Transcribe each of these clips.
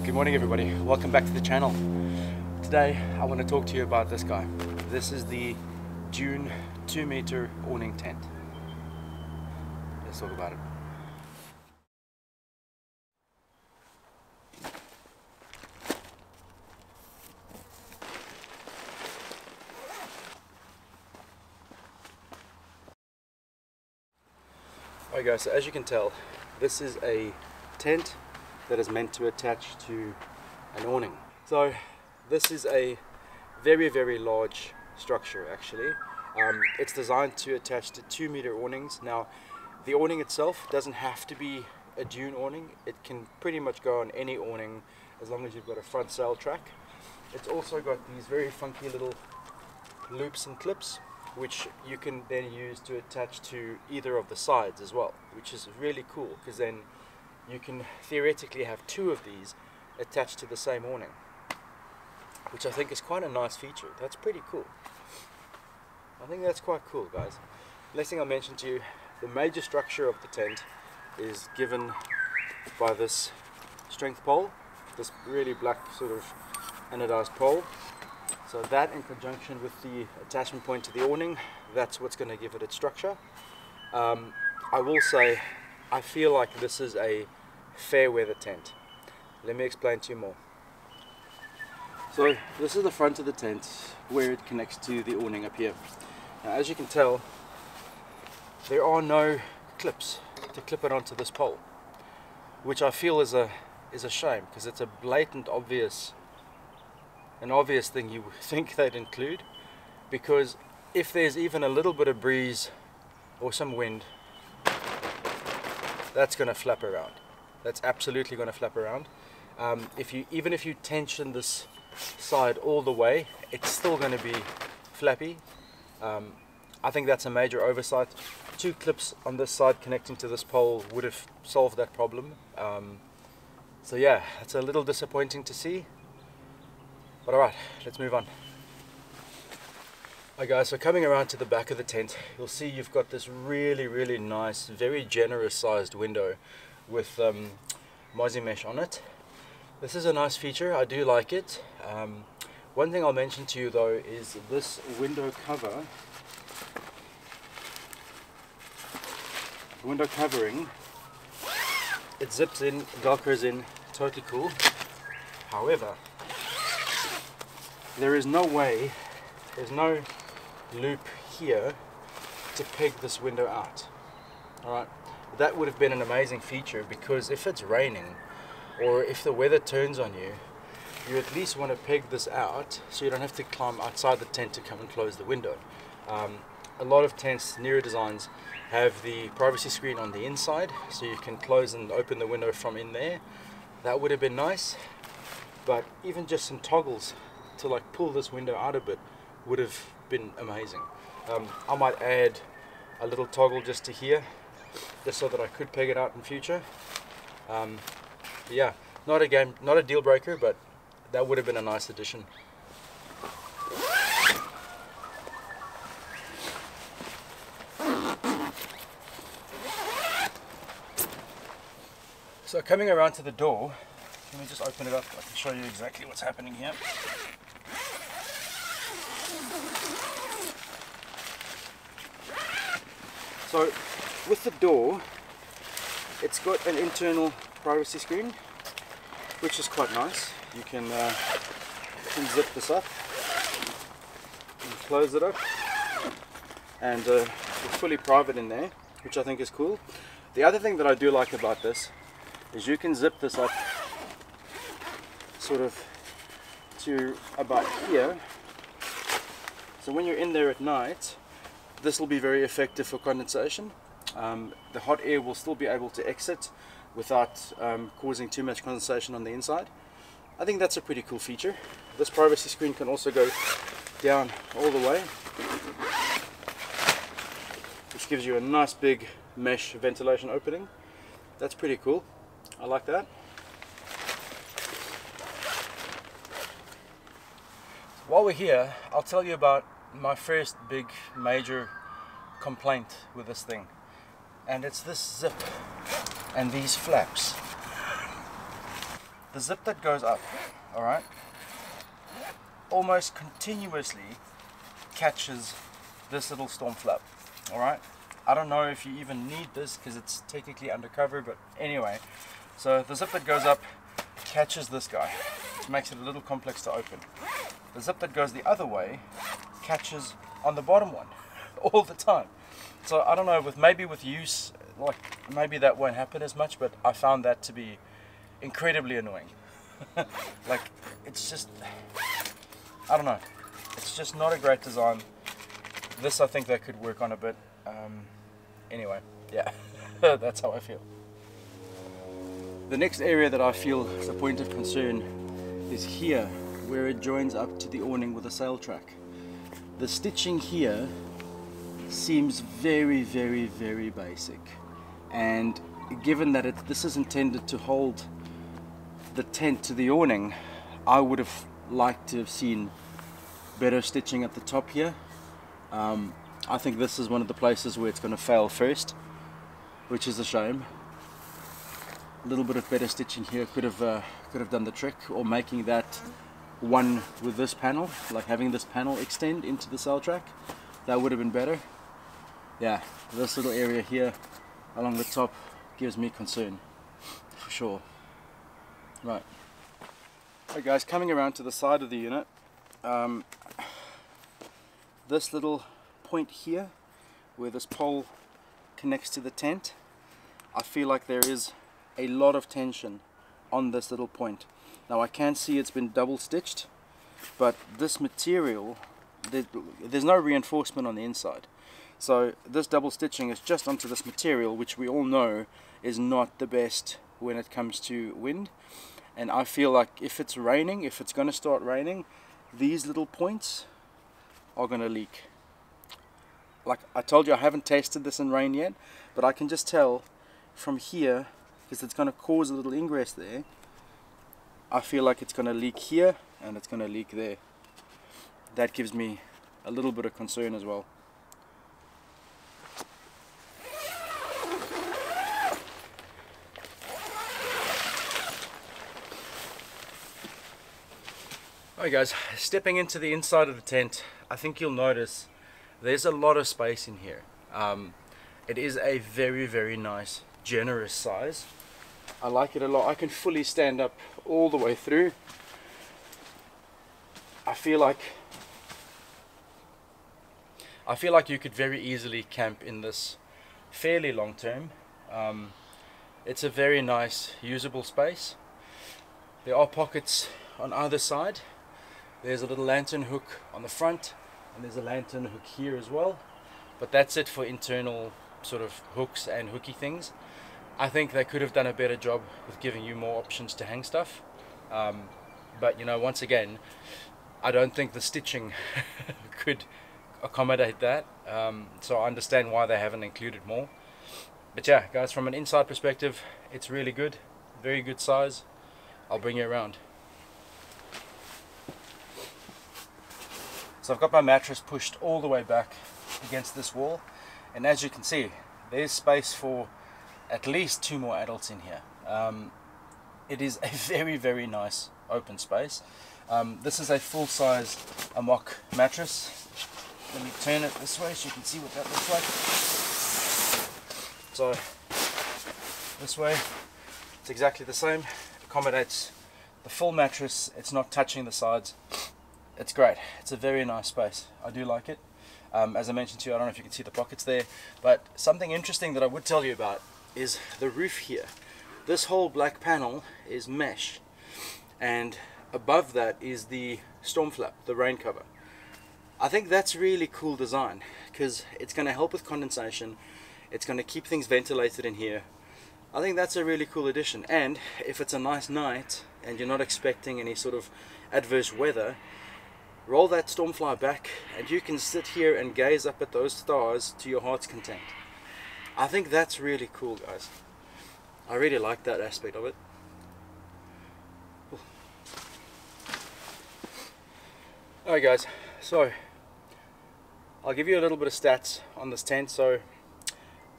Good morning everybody, welcome back to the channel. Today I want to talk to you about this guy. This is the DUNE 2-meter awning tent. Let's talk about it. Alright guys, so as you can tell, this is a tent that is meant to attach to an awning. So this is a very large structure actually. It's designed to attach to 2-meter awnings. Now the awning itself doesn't have to be a DUNE awning. It can pretty much go on any awning as long as you've got a front sail track. It's also got these very funky little loops and clips which you can then use to attach to either of the sides as well, which is really cool because then you can theoretically have 2 of these attached to the same awning, which I think is quite a nice feature. That's pretty cool. I think that's quite cool, guys. Next thing I'll mention to you, the major structure of the tent is given by this strength pole, this really black sort of anodized pole. So that in conjunction with the attachment point to the awning, that's what's going to give it its structure. I will say, I feel like this is a fair weather tent. Let me explain to you more. So this is the front of the tent where it connects to the awning up here. Now as you can tell, there are no clips to clip it onto this pole, which I feel is a shame because it's a blatant an obvious thing you would think they'd include, because if there's even a little bit of breeze or some wind, that's going to flap around. That's absolutely going to flap around. Even if you tension this side all the way, it's still going to be flappy. I think that's a major oversight. 2 clips on this side connecting to this pole would have solved that problem. So yeah, it's a little disappointing to see. But alright, let's move on. Alright guys, so coming around to the back of the tent, you'll see you've got this really nice, very generous sized window with mozzie mesh on it. This is a nice feature, I do like it. One thing I'll mention to you though is this window covering, it zips in, velcros in, totally cool. However, there is no way, there's no loop here to peg this window out. Alright, that would have been an amazing feature, because if it's raining or if the weather turns on you, you at least want to peg this out so you don't have to climb outside the tent to come and close the window. A lot of tents, newer designs, have the privacy screen on the inside so you can close and open the window from in there. That would have been nice, but even just some toggles to like pull this window out a bit would have been amazing. I might add a little toggle just to here, just so that I could peg it out in future. Yeah, not a deal breaker, but that would have been a nice addition. So coming around to the door, let me just open it up, I can show you exactly what's happening here. So with the door, it's got an internal privacy screen, which is quite nice. You can zip this up and close it up, and you're fully private in there, which I think is cool. The other thing that I do like about this is you can zip this up sort of to about here, so when you're in there at night, this will be very effective for condensation. The hot air will still be able to exit without causing too much condensation on the inside. I think that's a pretty cool feature. This privacy screen can also go down all the way, which gives you a nice big mesh ventilation opening. That's pretty cool. I like that. While we're here, I'll tell you about my first big major complaint with this thing, and it's this zip and these flaps. the zip that goes up, all right, almost continuously catches this little storm flap, all right. I don't know if you even need this because it's technically undercover, but anyway, so the zip that goes up catches this guy, which makes it a little complex to open. The zip that goes the other way catches on the bottom one all the time. So I don't know, maybe with use, like maybe that won't happen as much, but I found that to be incredibly annoying. Like, it's just, I don't know, it's just not a great design. This, I think that could work on a bit. Anyway, yeah, that's how I feel. The next area that I feel is a point of concern is here, where it joins up to the awning with a sail track. The stitching here seems very, very, very basic, and given that this is intended to hold the tent to the awning, I would have liked to have seen better stitching at the top here. I think this is one of the places where it's going to fail first, which is a shame. A little bit of better stitching here could have done the trick, or making that one with this panel, like having this panel extend into the sail track, that would have been better. Yeah, this little area here along the top gives me concern, for sure. Right. Alright guys, coming around to the side of the unit, this little point here where this pole connects to the tent, I feel like there is a lot of tension on this little point. Now I can see it's been double stitched, but this material, there's no reinforcement on the inside, so this double stitching is just onto this material, which we all know is not the best when it comes to wind. And I feel like if it's raining, if it's going to start raining, these little points are going to leak. Like I told you, I haven't tested this in rain yet, but I can just tell from here, because it's going to cause a little ingress there, I feel like it's going to leak here and it's going to leak there. That gives me a little bit of concern as well. Alright guys, stepping into the inside of the tent, I think you'll notice there's a lot of space in here. It is a very, very nice, generous size. I like it a lot. I can fully stand up all the way through. I feel like you could very easily camp in this fairly long term. It's a very nice, usable space. There are pockets on either side. There's a little lantern hook on the front, and there's a lantern hook here as well, but that's it for internal sort of hooks and hooky things. I think they could have done a better job with giving you more options to hang stuff, but you know, once again, I don't think the stitching could accommodate that, so I understand why they haven't included more. But yeah guys, from an inside perspective, it's really good, very good size. I'll bring you around. So I've got my mattress pushed all the way back against this wall, and as you can see, there's space for at least 2 more adults in here. It is a very, very nice open space. This is a full-size amok mattress. Let me turn it this way so you can see what that looks like. So this way, it's exactly the same. It accommodates the full mattress. It's not touching the sides. It's great. It's a very nice space. I do like it. As I mentioned to you, I don't know if you can see the pockets there, but something interesting that I would tell you about is the roof here. This whole black panel is mesh, and above that is the storm flap, the rain cover. I think that's really cool design, because it's going to help with condensation. It's going to keep things ventilated in here. I think that's a really cool addition, and if it's a nice night and you're not expecting any sort of adverse weather, roll that stormfly back and you can sit here and gaze up at those stars to your heart's content. I think that's really cool, guys. I really like that aspect of it. Alright guys, so I'll give you a little bit of stats on this tent. So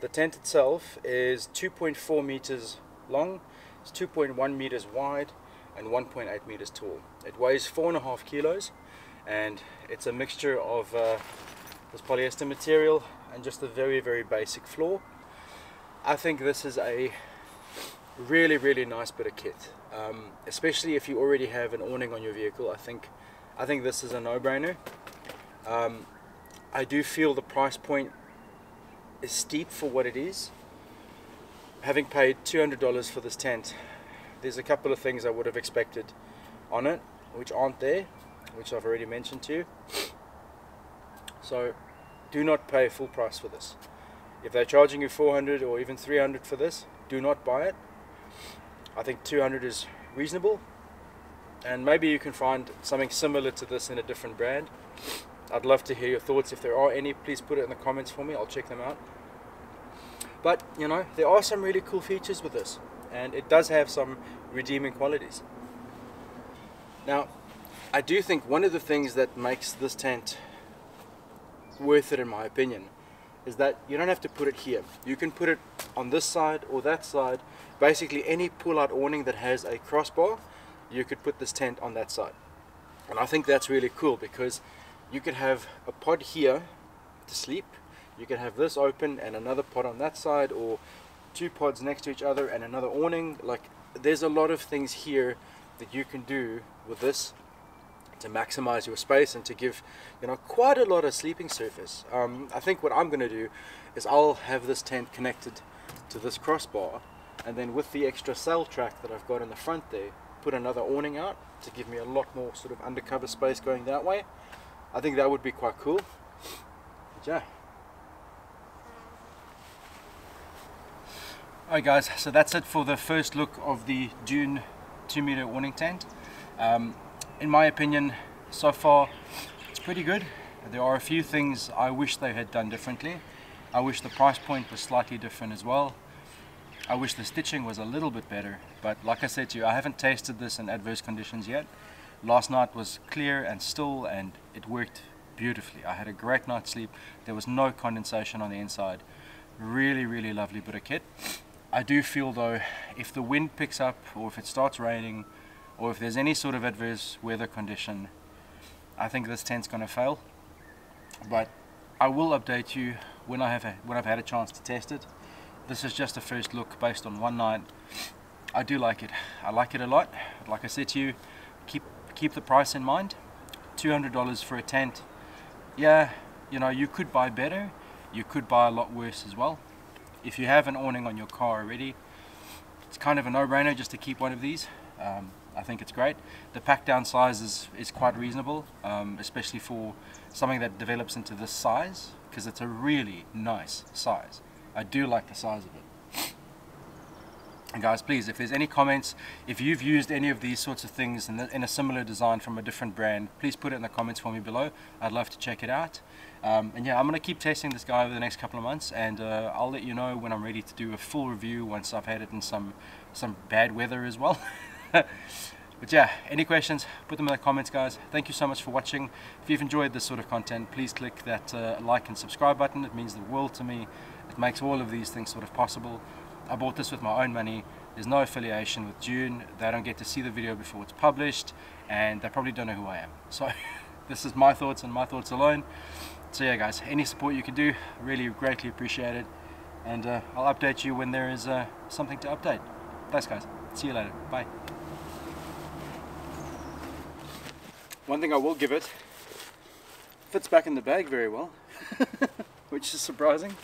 the tent itself is 2.4 meters long, it's 2.1 meters wide, and 1.8 meters tall. It weighs 4.5 kilos, and it's a mixture of this polyester material and just a very, very basic floor. I think this is a really, really nice bit of kit, especially if you already have an awning on your vehicle. I think this is a no-brainer. I do feel the price point is steep for what it is. Having paid $200 for this tent, there's a couple of things I would have expected on it which aren't there, which I've already mentioned to you. So do not pay full price for this. If they're charging you $400 or even $300 for this, do not buy it. I think $200 is reasonable, and maybe you can find something similar to this in a different brand. I'd love to hear your thoughts. If there are any, please put it in the comments for me. I'll check them out. But you know, there are some really cool features with this, and it does have some redeeming qualities. Now, I do think one of the things that makes this tent worth it, in my opinion, is that you don't have to put it here. You can put it on this side or that side. Basically any pull-out awning that has a crossbar, you could put this tent on that side. And I think that's really cool, because you could have a pod here to sleep, you can have this open and another pod on that side, or two pods next to each other and another awning. Like, there's a lot of things here that you can do with this to maximize your space and to give, you know, quite a lot of sleeping surface. I think what I'm going to do is I'll have this tent connected to this crossbar, and then with the extra sail track that I've got in the front there, put another awning out to give me a lot more sort of undercover space going that way. I think that would be quite cool. But yeah. Alright guys, so that's it for the first look of the DUNE 2-meter awning tent. In my opinion, so far it's pretty good. There are a few things I wish they had done differently. I wish the price point was slightly different as well. I wish the stitching was a little bit better, but like I said to you, I haven't tasted this in adverse conditions yet. Last night was clear and still, and it worked beautifully. I had a great night's sleep. There was no condensation on the inside. Really, really lovely bit of kit. I do feel though, if the wind picks up, or if it starts raining, or if there's any sort of adverse weather condition, I think this tent's going to fail. But I will update you when I've had a chance to test it. This is just a first look based on one night. I do like it. I like it a lot. Like I said to you, keep the price in mind. $200 for a tent. Yeah, you know, you could buy better. You could buy a lot worse as well. If you have an awning on your car already, it's kind of a no-brainer just to keep one of these. I think it's great. The pack down size is quite reasonable, especially for something that develops into this size, because it's a really nice size. I do like the size of it. And guys, please, if there's any comments, if you've used any of these sorts of things in a similar design from a different brand, please put it in the comments for me below. I'd love to check it out. And yeah, I'm going to keep testing this guy over the next couple of months, and I'll let you know when I'm ready to do a full review once I've had it in some bad weather as well. But yeah, any questions, put them in the comments, guys. Thank you so much for watching. If you've enjoyed this sort of content, please click that like and subscribe button. It means the world to me. It makes all of these things sort of possible. I bought this with my own money. There's no affiliation with DUNE. They don't get to see the video before it's published, and they probably don't know who I am. So this is my thoughts and my thoughts alone. So yeah guys, any support you can do, really greatly appreciate it. And I'll update you when there is something to update. Thanks guys. See you later. Bye. One thing I will give it, fits back in the bag very well, which is surprising.